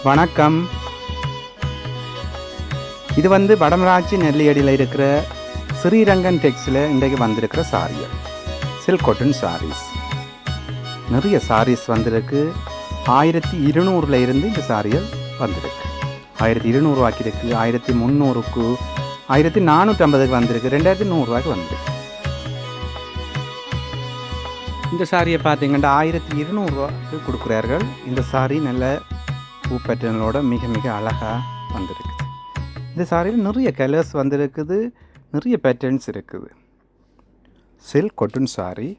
வணக்கம். இது வடமராட்சி நெல்லியடியில் இருக்கிற ஸ்ரீரங்கன் டெக்ஸில் இன்றைக்கு வந்திருக்கிற சாரிகள், சில்க் காட்டன் சாரீஸ். நிறைய சாரீஸ் வந்திருக்கு. 1200 இருந்து இந்த சாரிகள் வந்திருக்கு. 1200 ரூபாய்க்கு இருக்குது, 1300க்கு, 1450க்கு வந்திருக்கு, 2100 வந்திருக்கு. இந்த சாரியை பார்த்தீங்கன்னா 1200 கொடுக்குறார்கள். இந்த சாரி நல்ல பூ பேட்டர்னோட மிக மிக அழகாக வந்திருக்குது. இந்த சாரியில் நிறைய கலர்ஸ் வந்திருக்குது, நிறைய பேட்டர்ன்ஸ் இருக்குது. சில்க் காட்டன் சாரி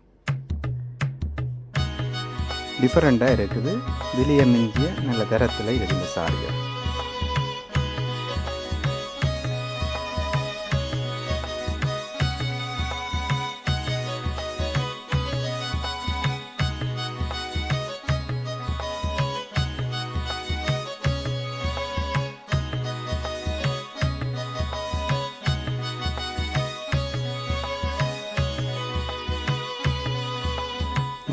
டிஃப்ரெண்ட்டாக இருக்குது. வெளியே மிஞ்சிய நல்ல தரத்தில் இருக்குது இந்த சாரிகள்.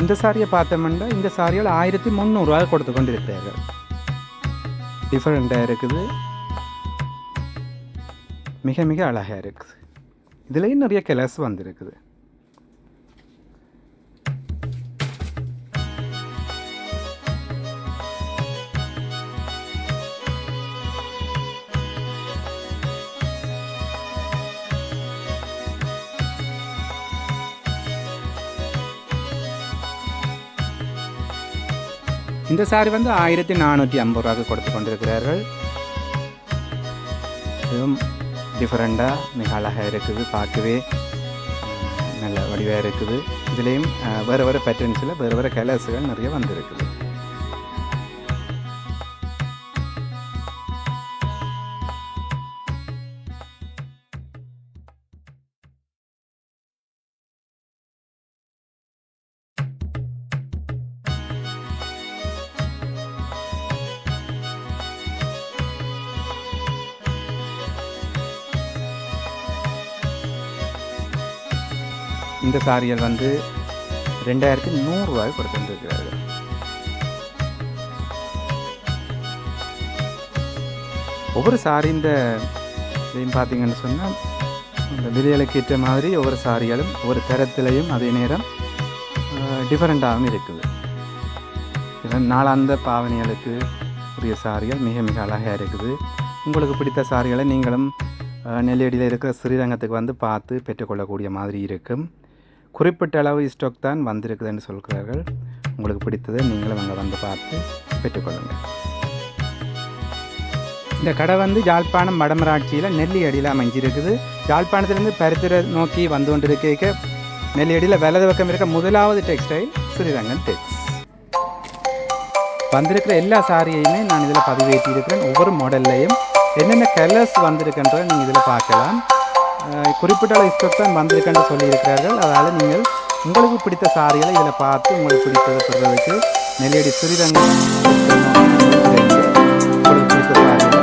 இந்த சாரியை பார்த்தோம்னா இந்த சாரியில் 1300 கொடுத்து கொண்டு இருக்கிறார்கள். டிஃப்ரெண்ட்டாக இருக்குது, மிக மிக அழகாக இருக்குது. இதுலேயும் நிறைய கலர்ஸ் வந்திருக்குது. இந்த சாரி 1450 கொடுத்து கொண்டிருக்கிறார்கள். இதுவும் டிஃப்ரெண்ட்டாக மிக அழகாக இருக்குது, பார்க்கவே நல்ல வடிவாக இருக்குது. இதுலேயும் வேறு வேறு பேட்டர்ன்ஸில் வேறு வேறு கலர்ஸுகள் நிறைய வந்திருக்குது. இந்த சாரிகள் 2100 கொடுத்துருக்கிறார்கள். ஒவ்வொரு சாரி இந்த இதையும் பார்த்தீங்கன்னு சொன்னால் இந்த விலைகளுக்கு ஏற்ற மாதிரி ஒவ்வொரு சாரிகளும் ஒவ்வொரு தரத்திலையும் அதே நேரம் டிஃப்ரெண்ட்டாகவும் இருக்குது. இதன் நாளாந்த பாவனைகளுக்கு உரிய சாரிகள் மிக மிக அழகாக இருக்குது. உங்களுக்கு பிடித்த சாரிகளை நீங்களும் நெல்லியடியில் இருக்கிற ஸ்ரீரங்கத்துக்கு பார்த்து பெற்றுக்கொள்ளக்கூடிய மாதிரி இருக்கும். குறிப்பிட்ட அளவு ஸ்டாக் தான் வந்திருக்குதுன்னு சொல்கிறார்கள். உங்களுக்கு பிடித்ததை நீங்களும் அங்கே பார்த்து பெற்றுக்கொள்ளுங்கள். இந்த கடை யாழ்ப்பாணம் வடமராட்சியில் நெல்லியடியில் அமைஞ்சிருக்குது. யாழ்ப்பாணத்திலேருந்து பருத்திரை நோக்கி வந்து கொண்டிருக்க நெல்லியடியில் வலது பக்கம் இருக்க முதலாவது டெக்ஸ்டைல் ஸ்ரீரங்கன் டெக்ஸ். வந்திருக்கிற எல்லா சாரியையுமே நான் இதில் பதிவேற்றி இருக்கிறேன். ஒவ்வொரு மாடல்லையும் என்னென்ன கலர்ஸ் வந்திருக்குன்றதை நீங்கள் இதில் பார்க்கலாம். குறிப்பிட்ட அளவு ஸ்டாக் தான் வந்திருக்குன்னு சொல்லியிருக்கிறார்கள். அதனால் நீங்கள் உங்களுக்கு பிடித்த சாரிகளை இதில் பார்த்து உங்களுக்கு பிடித்ததை பெறுவதற்கு நெல்லியடி ஸ்ரீரங்கம் உங்களுக்கு பிடித்த சாரிகளை